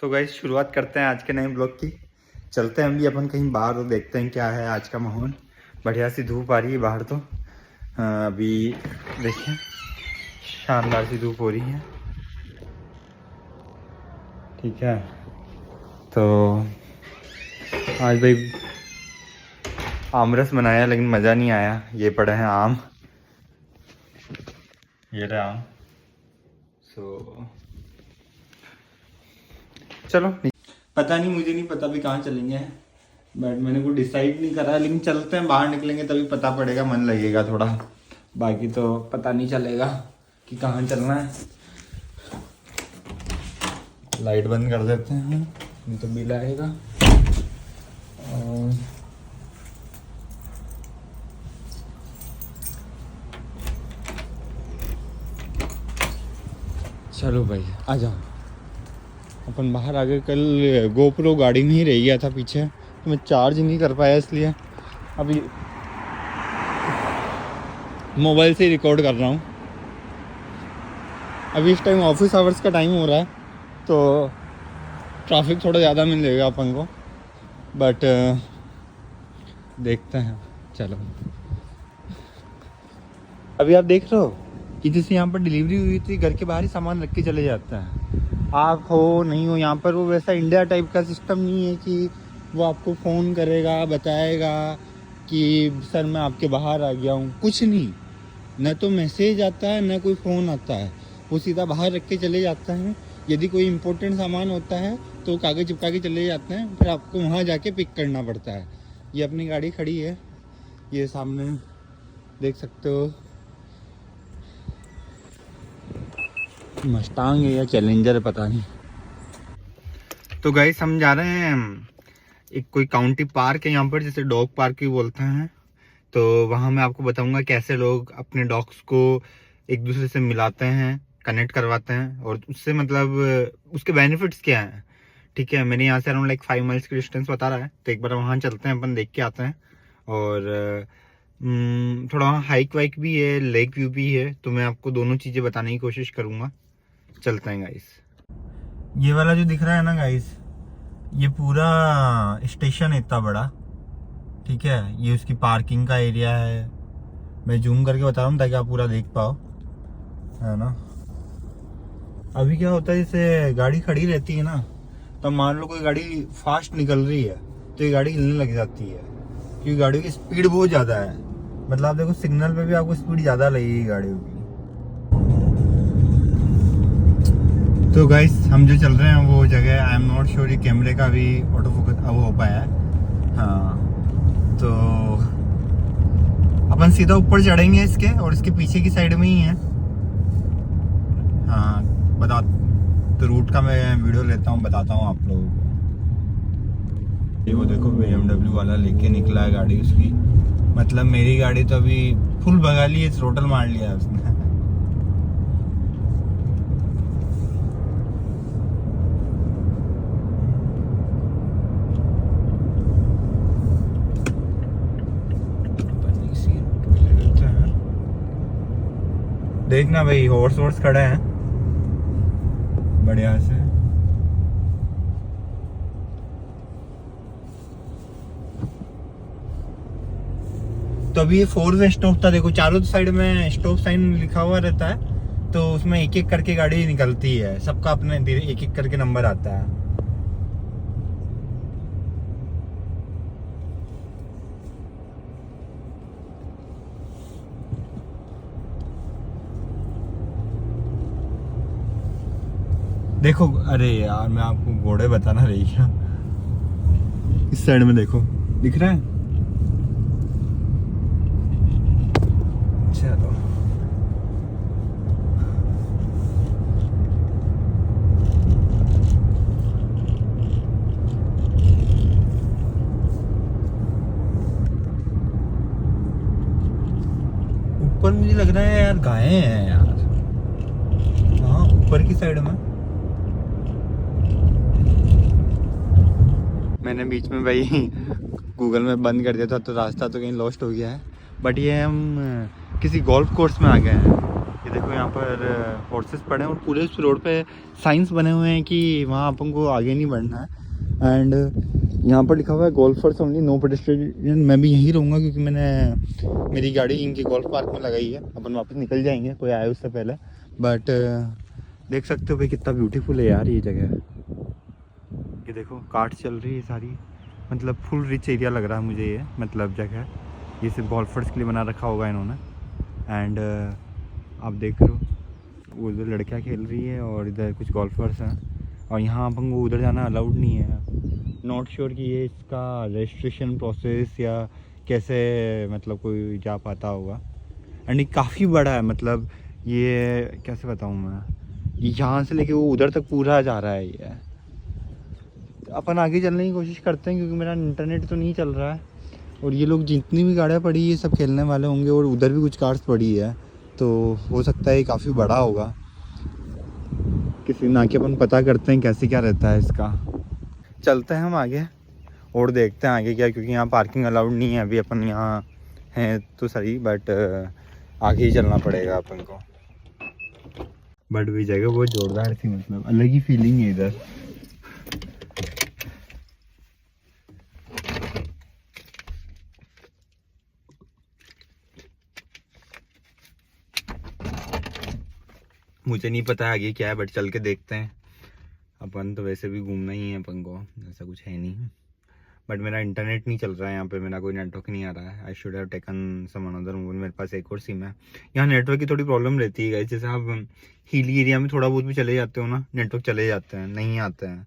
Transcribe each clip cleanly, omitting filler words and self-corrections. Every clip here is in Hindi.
तो गाइस शुरुआत करते हैं आज के नए ब्लॉग की। चलते हैं अभी अपन कहीं बाहर और देखते हैं क्या है आज का माहौल। बढ़िया सी धूप आ रही है बाहर तो। अभी देखिए शानदार सी धूप हो रही है। ठीक है, तो आज भाई आमरस बनाया लेकिन मज़ा नहीं आया। ये पड़े हैं आम, ये रहे आम। चलो पता नहीं, मुझे नहीं पता भी कहाँ चलेंगे, बट मैंने को डिसाइड नहीं करा। लेकिन चलते हैं, बाहर निकलेंगे तभी पता पड़ेगा, मन लगेगा थोड़ा। बाकी तो पता नहीं चलेगा कि कहाँ चलना है। लाइट बंद कर देते हैं, नहीं तो बिल आएगा। और चलो भाई आ जाओ। अपन बाहर आ गए। कल गोप्रो गाड़ी में ही रह गया था पीछे, तो मैं चार्ज नहीं कर पाया, इसलिए अभी मोबाइल से ही रिकॉर्ड कर रहा हूँ। अभी इस टाइम ऑफिस आवर्स का टाइम हो रहा है, तो ट्रैफिक थोड़ा ज़्यादा मिलेगा अपन को, बट देखते हैं। चलो अभी आप देख रहे हो कि जैसे यहाँ पर डिलीवरी हुई थी, घर के बाहर ही सामान रख के चले जाते हैं। आप हो नहीं हो यहाँ पर, वो वैसा इंडिया टाइप का सिस्टम नहीं है कि वो आपको फ़ोन करेगा, बताएगा कि सर मैं आपके बाहर आ गया हूँ। कुछ नहीं, न तो मैसेज आता है न कोई फ़ोन आता है। वो सीधा बाहर रख के चले जाते हैं। यदि कोई इम्पोर्टेंट सामान होता है तो कागज़ चिपका के चले जाते हैं, फिर आपको वहाँ जाके पिक करना पड़ता है। ये अपनी गाड़ी खड़ी है, ये सामने देख सकते हो। मस्टांग है या चैलेंजर है पता नहीं। तो गाइस हम जा रहे हैं एक कोई काउंटी पार्क है यहाँ पर, जिसे डॉग पार्क भी बोलते हैं। तो वहाँ मैं आपको बताऊंगा कैसे लोग अपने डॉग्स को एक दूसरे से मिलाते हैं, कनेक्ट करवाते हैं, और उससे मतलब उसके बेनिफिट्स क्या हैं। ठीक है, मेरे यहाँ से अराउंड लाइक 5 माइल्स की डिस्टेंस बता रहा है, तो एक बार वहाँ चलते हैं, अपन देख के आते हैं। और थोड़ा वहाँ हाइक वाइक भी है, लेक व्यू भी है, तो मैं आपको दोनों चीज़ें बताने की कोशिश करूँगा। चलते हैं गाइस। ये वाला जो दिख रहा है ना गाइस, ये पूरा स्टेशन है इतना बड़ा। ठीक है, ये उसकी पार्किंग का एरिया है। मैं जूम करके बता रहा हूँ ताकि आप पूरा देख पाओ, है ना। अभी क्या होता है, जैसे गाड़ी खड़ी रहती है ना, तो मान लो कोई गाड़ी फास्ट निकल रही है तो ये गाड़ी हिलने लग जाती है, क्योंकि गाड़ी की स्पीड बहुत ज़्यादा है। मतलब आप देखो सिग्नल पे भी आपको स्पीड ज़्यादा लगेगी गाड़ियों की। तो गाइस हम जो चल रहे हैं वो जगह, आई एम नॉट श्योर ये कैमरे का भी ऑटो फोकस वो हो पाया है। हाँ, तो अपन सीधा ऊपर चढ़ेंगे इसके, और इसके पीछे की साइड में ही है। हाँ बता, तो रूट का मैं वीडियो लेता हूँ, बताता हूँ आप लोगों को। ये वो देखो BMW वाला लेके निकला है गाड़ी उसकी। मतलब मेरी गाड़ी तो अभी फुल भगा ली है, थ्रोटल मार लिया है उसने। देखना भाई, हॉर्स वॉर्स खड़े हैं बढ़िया से। तो अभी ये 4 वे स्टॉप था, देखो चारों साइड में स्टॉप साइन लिखा हुआ रहता है, तो उसमें एक एक करके गाड़ी निकलती है, सबका अपने एक एक करके नंबर आता है। देखो, अरे यार मैं आपको घोड़े बताना रही क्या, इस साइड में देखो दिख रहा है। चलो ऊपर मुझे लग रहा है यार गायें हैं यार, हाँ ऊपर की साइड में। मैंने बीच में भाई गूगल में बंद कर दिया था, तो रास्ता तो कहीं लॉस्ट हो गया है। बट ये हम किसी गोल्फ कोर्स में आ गए हैं। ये देखो यहाँ पर हॉर्सेस पड़े हैं और पूरे इस रोड पे साइंस बने हुए हैं कि वहाँ अपन को आगे नहीं बढ़ना है। एंड यहाँ पर लिखा हुआ है गोल्फर्स ओनली, नो पेडेस्ट्रियन। मैं भी यहीं रहूँगा क्योंकि मैंने मेरी गाड़ी इनके गोल्फ पार्क में लगाई है। अपन वापस निकल जाएंगे, कोई आए उससे पहले। बट देख सकते हो भाई कितना ब्यूटीफुल है यार ये जगह। ये देखो कार्ट चल रही है सारी, मतलब फुल रिच एरिया लग रहा है मुझे ये, मतलब जगह ये सिर्फ गोल्फर्स के लिए बना रखा होगा इन्होंने। एंड आप देख रहे हो वो उधर लड़कियाँ खेल रही है और इधर कुछ गोल्फर्स हैं। और यहाँ अपन को उधर जाना अलाउड नहीं है। नॉट श्योर कि ये इसका रजिस्ट्रेशन प्रोसेस या कैसे मतलब कोई जा पाता होगा। एंड ये काफ़ी बड़ा है, मतलब ये कैसे बताऊँ मैं, यहाँ से लेके वो उधर तक पूरा जा रहा है ये। अपन आगे चलने की कोशिश करते हैं क्योंकि मेरा इंटरनेट तो नहीं चल रहा है। और ये लोग जितनी भी गाड़ियाँ पड़ी है सब खेलने वाले होंगे और उधर भी कुछ कार्स पड़ी है, तो हो सकता है ये काफ़ी बड़ा होगा। किसी ना कि अपन पता करते हैं कैसे क्या रहता है इसका। चलते हैं हम आगे और देखते हैं आगे क्या, क्योंकि यहाँ पार्किंग अलाउड नहीं है अभी। अपन यहाँ हैं तो सही, बट आगे ही चलना पड़ेगा अपन को। बट भी जगह बहुत जोरदार थी, मतलब अलग ही फीलिंग है इधर। मुझे नहीं पता आगे क्या है, बट चल के देखते हैं। अपन तो वैसे भी घूमना ही है अपन को, ऐसा कुछ है नहीं। बट मेरा इंटरनेट नहीं चल रहा है यहाँ पे, मेरा कोई नेटवर्क नहीं आ रहा है। I should have taken some another mobile. मेरे पास एक और सिम है। यहाँ नेटवर्क की थोड़ी प्रॉब्लम रहती है, जैसे आप हिली एरिया में थोड़ा बहुत भी चले जाते हो ना, नेटवर्क चले जाते हैं, नहीं आते हैं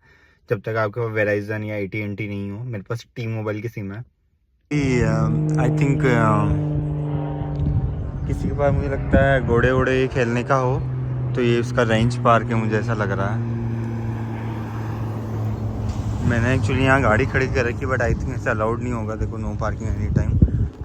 जब तक आपके पास वेराइजन या AT&T नहीं हो। मेरे पास टी मोबाइल की सिम है। आई थिंक किसी के पास मुझे लगता है घोड़े वोड़े खेलने का हो तो ये उसका रेंज पार्क है, मुझे ऐसा लग रहा है। मैंने एक्चुअली यहाँ गाड़ी खड़ी कर रखी, बट आई थिंक ऐसे अलाउड नहीं होगा। देखो नो पार्किंग एनी टाइम।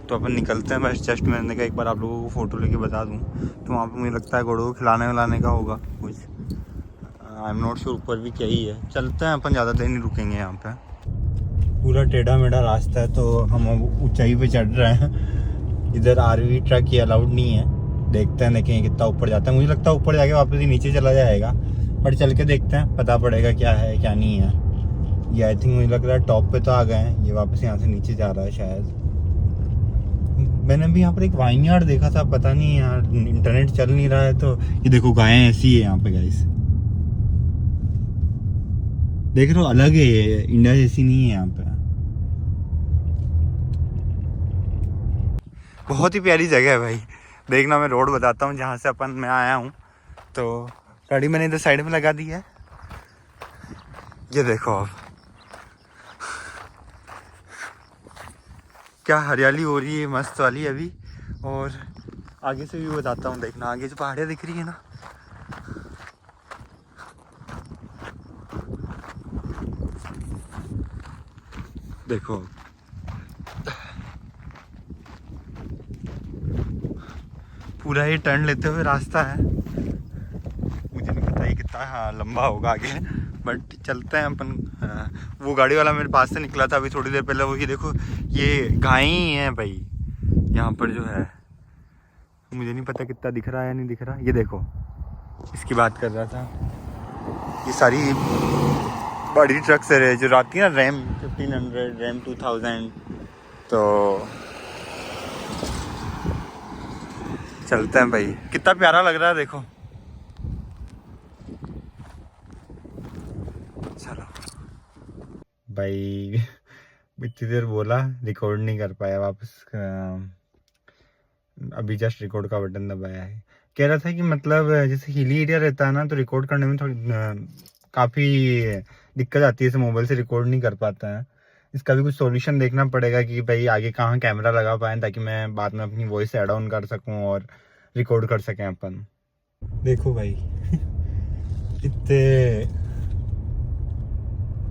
तो अपन निकलते हैं। बस जस्ट मैंने कहा एक बार आप लोगों को फ़ोटो लेके बता दूँ। तो वहाँ पे मुझे लगता है घोड़ों को खिलाने विलाने का होगा कुछ। आई एम नॉट श्योर ऊपर भी क्या ही है। चलते हैं, अपन ज़्यादा देर नहीं रुकेंगे यहाँ पे। पूरा टेढ़ा मेढ़ा रास्ता है तो हम अब ऊंचाई पे चढ़ रहे हैं। इधर RV ट्रक ये अलाउड नहीं है। देखते हैं देखें कितना ऊपर जाता है। मुझे लगता है ऊपर जाके वापस ही नीचे चला जाएगा, बट चल के देखते हैं, पता पड़ेगा क्या है क्या नहीं है। ये आई थिंक मुझे लग रहा है टॉप पे तो आ गए हैं। ये वापस यहाँ से नीचे जा रहा है शायद। मैंने भी यहाँ पर एक वाइनयार्ड देखा था, पता नहीं यार इंटरनेट चल नहीं रहा है। तो ये देखो गायें ऐसी है यहाँ पे गाइस, देख रहे हो, अलग है ये, इंडिया जैसी नहीं है यहाँ पे। बहुत ही प्यारी जगह है भाई। देखना मैं रोड बताता हूँ जहाँ से अपन मैं आया हूँ। तो गाड़ी मैंने इधर साइड में लगा दी है। ये देखो आप क्या हरियाली हो रही है मस्त वाली अभी। और आगे से भी बताता हूँ, देखना आगे जो पहाड़ियाँ दिख रही है ना, देखो पूरा ही टर्न लेते हुए रास्ता है। मुझे नहीं पता ये कितना लंबा होगा आगे, बट चलते हैं अपन। वो गाड़ी वाला मेरे पास से निकला था अभी थोड़ी देर पहले। वही देखो ये गाय ही है भाई यहाँ पर जो है। मुझे नहीं पता कितना दिख रहा है या नहीं दिख रहा। ये देखो इसकी बात कर रहा था। ये सारी बड़ी ट्रक्स है जो आती है ना, रैम 1500, रैम 2000। तो चलते हैं भाई। कितना प्यारा लग रहा है देखो। चलो भाई, इतनी देर बोला, रिकॉर्ड नहीं कर पाया वापस। अभी जस्ट रिकॉर्ड का बटन दबाया है। कह रहा था कि मतलब जैसे हिली एरिया रहता है ना, तो रिकॉर्ड करने में थोड़ी काफ़ी दिक्कत आती है। इसे मोबाइल से रिकॉर्ड नहीं कर पाता है। इसका भी कुछ सॉल्यूशन देखना पड़ेगा कि भाई आगे कहाँ कैमरा लगा पाएँ, ताकि मैं बाद में अपनी वॉइस ऐड ऑन कर सकूँ और रिकॉर्ड कर सकें अपन। देखो भाई इतने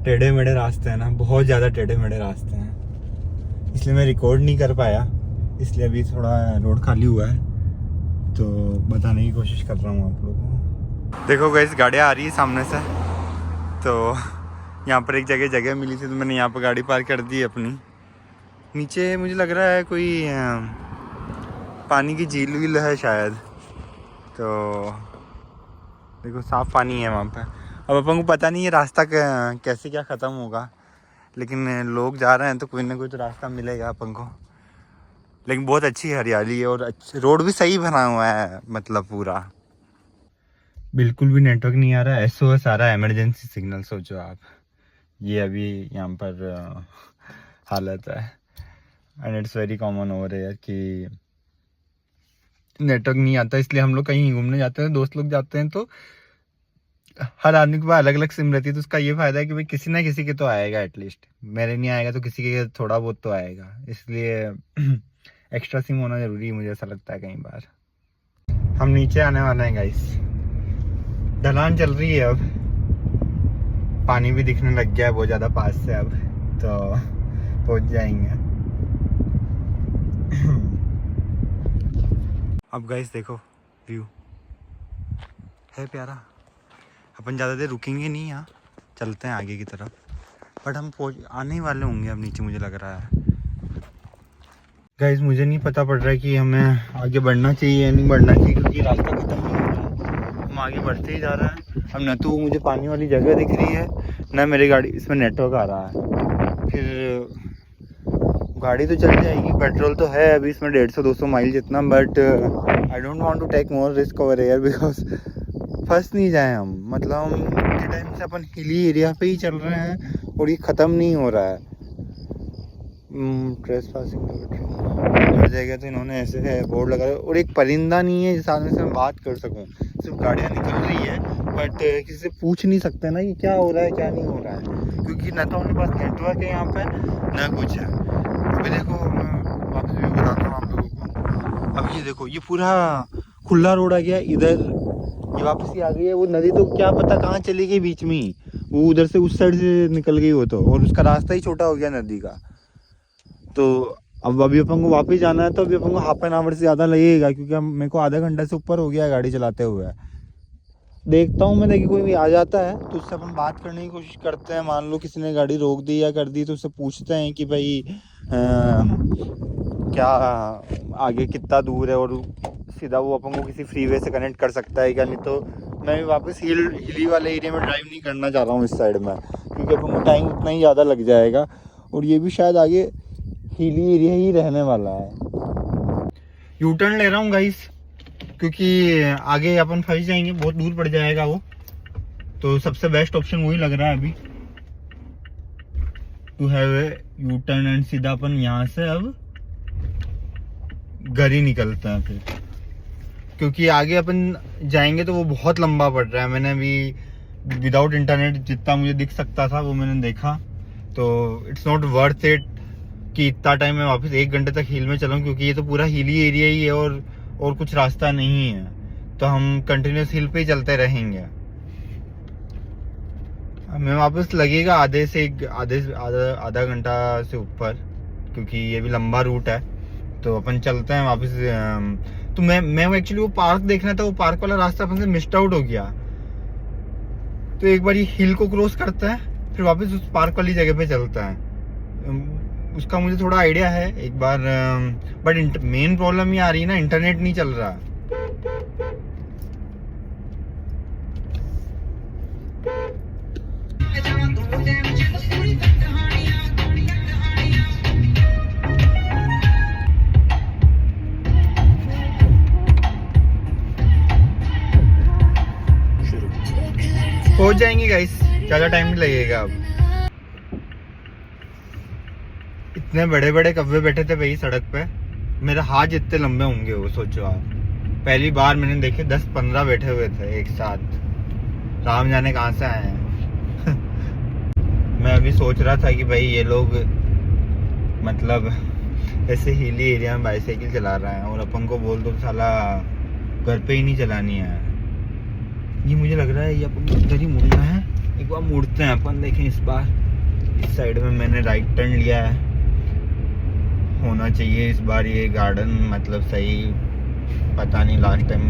टेढ़े मेढ़े रास्ते हैं ना, बहुत ज़्यादा टेढ़े मेढ़े रास्ते हैं, इसलिए मैं रिकॉर्ड नहीं कर पाया। इसलिए अभी थोड़ा रोड खाली हुआ है तो बताने की कोशिश कर रहा हूँ आप लोगों को। देखो गाइस गाड़ियाँ आ रही है सामने से। तो यहाँ पर एक जगह मिली थी तो मैंने यहाँ पर गाड़ी पार्क कर दी अपनी। नीचे मुझे लग रहा है कोई पानी की झील वील है शायद। तो देखो साफ पानी है वहाँ पे। अब अपन को पता नहीं है रास्ता कैसे क्या ख़त्म होगा, लेकिन लोग जा रहे हैं तो कोई ना कोई तो रास्ता मिलेगा अपन को। लेकिन बहुत अच्छी हरियाली है और रोड भी सही बना हुआ है, मतलब पूरा। बिल्कुल भी नेटवर्क नहीं आ रहा है, SOS आ रहा है, इमरजेंसी सिग्नल। सोचो आप, ये अभी यहाँ पर हालत है। And it's very common over here कि नेटवर्क नहीं आता, इसलिए हम लोग कहीं घूमने जाते हैं, दोस्त लोग जाते हैं, तो हर आदमी के पास अलग अलग सिम रहती है। तो उसका ये फायदा है कि भाई किसी ना किसी के तो आएगा, एटलीस्ट मेरे नहीं आएगा तो किसी के थोड़ा बहुत तो आएगा, इसलिए एक्स्ट्रा सिम होना जरूरी है, मुझे ऐसा लगता है कई बार। हम नीचे आने वाले हैं गाइस, ढलान चल रही है, अब पानी भी दिखने लग गया है बहुत ज़्यादा पास से, अब तो पहुंच जाएंगे। अब गाइस देखो व्यू है प्यारा। अपन ज़्यादा देर रुकेंगे नहीं, यहाँ चलते हैं आगे की तरफ, बट हम आने ही वाले होंगे अब नीचे, मुझे लग रहा है। गाइस मुझे नहीं पता पड़ रहा है कि हमें आगे बढ़ना चाहिए या नहीं बढ़ना चाहिए, क्योंकि रास्ता खत्म नहीं हो रहा है, हम आगे बढ़ते ही जा रहे हैं। अब न तो मुझे पानी वाली जगह दिख रही है, न मेरी गाड़ी इसमें नेटवर्क आ रहा है। फिर गाड़ी तो चल जाएगी, पेट्रोल तो है अभी इसमें 150-200 माइल जितना, but I don't want to take more risk over air, because फंस नहीं जाए हम। मतलब हम इतने टाइम से अपन हिली एरिया पे ही चल रहे हैं और ये ख़त्म नहीं हो रहा है। ट्रेस पासिंग हो जाएगा, तो इन्होंने ऐसे है बोर्ड लगा, और एक परिंदा नहीं है जिस आदमी से मैं बात कर सकूं। सिर्फ गाड़ियाँ निकल रही है, बट किसी से पूछ नहीं सकते ना कि क्या हो रहा है क्या नहीं हो रहा है, क्योंकि ना तो उनके पास नेटवर्क है यहाँ पे, ना कुछ है। अभी देखो मैं वापस भी बताता हूँ आप लोगों को। अब ये देखो, ये पूरा खुला रोड आ गया, इधर ये वापस ही आ गई है। वो नदी तो क्या पता कहाँ चली गई बीच में ही, वो उधर से उस साइड से निकल गई वो तो, और उसका रास्ता ही छोटा हो गया नदी का। तो अब अभी अपन को वापस जाना है, तो अभी अपन को हाफ एन आवर से ज़्यादा लगेगा, क्योंकि हम मेरे को आधा घंटा से ऊपर हो गया गाड़ी चलाते हुए। देखता हूँ मैं, देखिए कोई भी आ जाता है तो उससे अपन बात करने की कोशिश करते हैं। मान लो किसी ने गाड़ी रोक दी या कर दी, तो उससे पूछते हैं कि भाई क्या आगे कितना दूर है, और सीधा वो अपन को किसी फ्रीवे से कनेक्ट कर सकता है क्या। नहीं तो मैं भी वापस हिली वाले एरिया में ड्राइव नहीं करना चाह रहा हूँ इस साइड में, क्योंकि अपन को टाइम उतना ही ज़्यादा लग जाएगा, और ये भी शायद आगे हिली एरिया ही रहने वाला है। यू टर्न ले रहा हूँ गाइस, क्योंकि आगे अपन फंस जाएंगे, बहुत दूर पड़ जाएगा वो, तो सबसे बेस्ट ऑप्शन वही लग रहा है अभी, to have a U turn, and सीधा अपन यहाँ से अब घर ही निकलते हैं फिर, क्योंकि आगे अपन जाएंगे तो वो बहुत लंबा पड़ रहा है। मैंने अभी विदाउट इंटरनेट जितना मुझे दिख सकता था वो मैंने देखा, तो इट्स नॉट वर्थ इट कि इतना टाइम मैं वापस 1 घंटे तक हिल में चलाऊं, क्योंकि ये तो पूरा हिली एरिया ही है और कुछ रास्ता नहीं है, तो हम कंटिन्यूस हिल पे ही चलते रहेंगे। हमें वापस लगेगा आधा घंटा से ऊपर, क्योंकि ये भी लंबा रूट है, तो अपन चलते हैं वापस। तो मैं एक्चुअली वो पार्क देखना था, वो पार्क वाला रास्ता अपन से मिस्ड आउट हो गया, तो एक बार ये हिल को क्रॉस करता है, फिर वापस उस पार्क वाली जगह पे चलता है। उसका मुझे थोड़ा आइडिया है एक बार, बट मेन प्रॉब्लम ये आ रही है ना, इंटरनेट नहीं चल रहा। पहुंच जाएंगे गाइस, ज़्यादा टाइम नहीं लगेगा। अब इतने बड़े बड़े कव्वे बैठे थे भाई सड़क पे, मेरे हाथ जितने लंबे होंगे वो, सोचो आप। पहली बार मैंने देखे 10-15 बैठे हुए थे एक साथ, राम जाने कहाँ से आए हैं। मैं अभी सोच रहा था कि भाई ये लोग मतलब ऐसे हिली एरिया में बाइसाइकिल चला रहा है, और अपन को बोल दो साला घर पे ही नहीं चलानी है। ये मुझे लग रहा है ये अपन को इधर ही मुड़ना है, एक बार मुड़ते हैं अपन, देखें इस बार। इस साइड में मैंने राइट टर्न लिया है, होना चाहिए इस बार ये गार्डन मतलब सही। पता नहीं लास्ट टाइम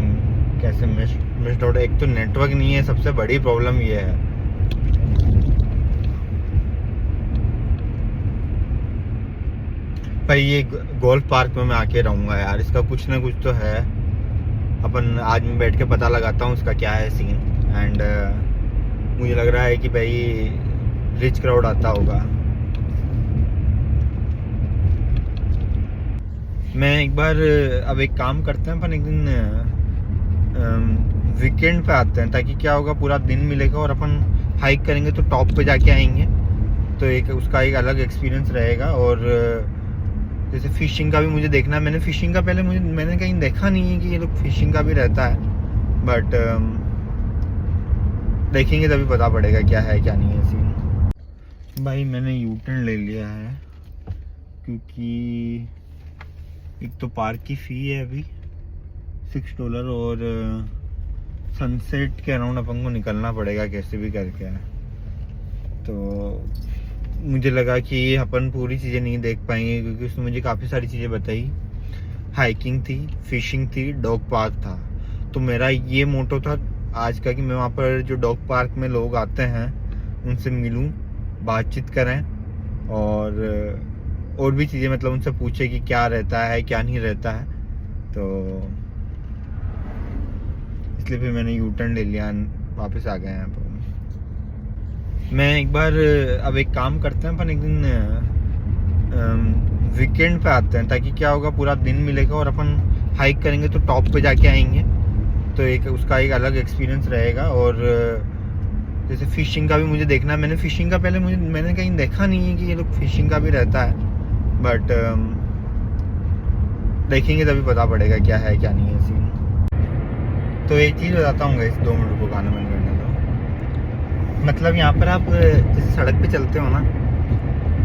कैसे मिस्ड आउट। एक तो नेटवर्क नहीं है, सबसे बड़ी प्रॉब्लम ये है। भाई ये गोल्फ पार्क में मैं आके रहूंगा यार, इसका कुछ ना कुछ तो है। अपन आज मैं बैठ के पता लगाता हूँ उसका क्या है सीन। एंड मुझे लग रहा है कि भाई रिच क्राउड आता होगा। मैं एक बार अब एक काम करते हैं अपन, एक दिन वीकेंड पे आते हैं, ताकि क्या होगा पूरा दिन मिलेगा और अपन हाइक करेंगे तो टॉप पे जाके आएंगे, तो एक उसका एक अलग एक्सपीरियंस रहेगा। और जैसे फिशिंग का भी मुझे देखना है। मैंने फिशिंग का पहले मैंने कहीं देखा नहीं है कि ये लोग फिशिंग का भी रहता है, बट देखेंगे तभी पता पड़ेगा क्या है क्या नहीं है सीन। भाई मैंने यू टर्न ले लिया है, क्योंकि एक तो पार्क की फ़ी है अभी $6 और सनसेट के अराउंड अपन को निकलना पड़ेगा कैसे भी करके। तो मुझे लगा कि अपन पूरी चीज़ें नहीं देख पाएंगे, क्योंकि उसने मुझे काफ़ी सारी चीज़ें बताई। हाइकिंग थी, फिशिंग थी, डॉग पार्क था। तो मेरा ये मोटो था आज का कि मैं वहाँ पर जो डॉग पार्क में लोग आते हैं उनसे मिलूं, बातचीत करें और भी चीज़ें मतलब उनसे पूछे कि क्या रहता है क्या नहीं रहता है। तो इसलिए फिर मैंने यू टर्न ले लिया, वापस आ गए यहाँ पर। मैं एक बार अब एक काम करते हैं अपन, एक दिन वीकेंड पे आते हैं, ताकि क्या होगा पूरा दिन मिलेगा और अपन हाइक करेंगे तो टॉप पे जाके आएंगे, तो एक उसका एक अलग एक्सपीरियंस रहेगा। और जैसे फिशिंग का भी मुझे देखना है। मैंने फिशिंग का पहले मैंने कहीं देखा नहीं है कि ये लोग फिशिंग का भी रहता है, बट देखेंगे तभी पता पड़ेगा क्या है क्या नहीं है सीन। तो एक चीज़ बताता हूँ गाइस, 2 मिनट को गाना बंद करने दो। मतलब यहाँ पर आप जैसे सड़क पे चलते हो ना,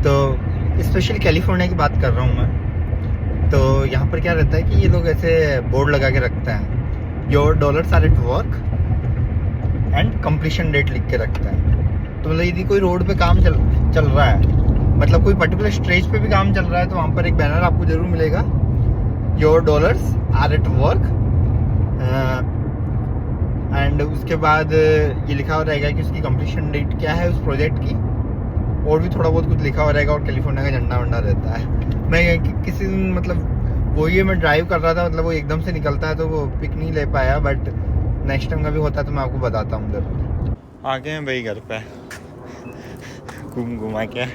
तो स्पेशली कैलिफोर्निया की बात कर रहा हूँ मैं, तो यहाँ पर क्या रहता है कि ये लोग ऐसे बोर्ड लगा के रखते हैं, your dollars are at work and completion date लिख के रखते हैं। तो मतलब यदि कोई रोड पे काम चल रहा है, मतलब कोई पर्टिकुलर स्ट्रेच पे भी काम चल रहा है, तो वहाँ पर एक बैनर आपको जरूर मिलेगा, your dollars are at work, and उसके बाद ये लिखा हुआ रहेगा कि उसकी कंप्लीशन डेट क्या है उस प्रोजेक्ट की, और भी थोड़ा बहुत कुछ लिखा हुआ रहेगा, और कैलिफोर्निया का झंडा वंडा रहता है। मैं किसी दिन मतलब वही मैं ड्राइव कर रहा था, मतलब वो एकदम से निकलता है तो वो पिक नहीं ले पाया, बट नेक्स्ट टाइम कभी होता है तो मैं आपको बताता हूँ जरूर। आ गए हैं भाई घर पे, घुमा के।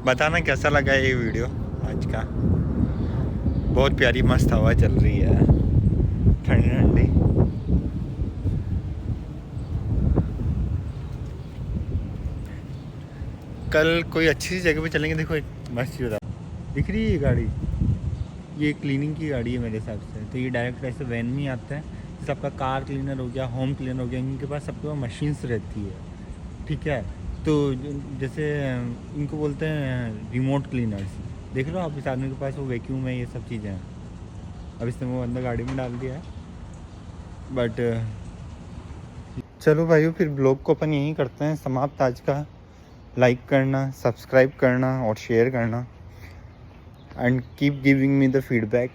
बताना कैसा लगा ये वीडियो आज का। बहुत प्यारी मस्त हवा चल रही है, ठंडी ठंडी। कल कोई अच्छी सी जगह पे चलेंगे। देखो एक मस्त चीज़ दिख रही है, ये गाड़ी, ये क्लीनिंग की गाड़ी है मेरे हिसाब से। तो ये डायरेक्ट ऐसे वैन में आते हैं, जैसे आपका कार क्लीनर हो गया, होम क्लीनर हो गया, इनके पास सबके पास मशीन्स रहती है, ठीक है। तो जैसे इनको बोलते हैं रिमोट क्लीनर्स। देख लो आप, इस आदमी के पास वो वैक्यूम है, ये सब चीज़ें हैं। अब इसने वो अंदर गाड़ी में डाल दिया है, बट चलो भाइयों, फिर ब्लॉग को अपन यहीं करते हैं समाप्त आज का। लाइक करना, सब्सक्राइब करना और शेयर करना, and keep giving me the feedback,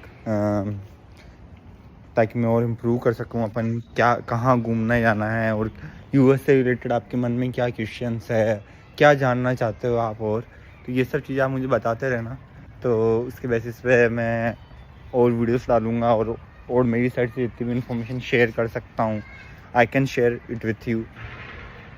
ताकि मैं और इम्प्रूव कर सकूं। अपन क्या कहाँ घूमना जाना है, और यूएस से रिलेटेड आपके मन में क्या क्वेश्चंस है, क्या जानना चाहते हो आप, और तो ये सब चीज़ें आप मुझे बताते रहना। तो उसके बेसिस पे मैं और वीडियोस डालूँगा, और मेरी साइड से जितनी भी इन्फॉर्मेशन शेयर कर सकता हूँ, I can share it with you.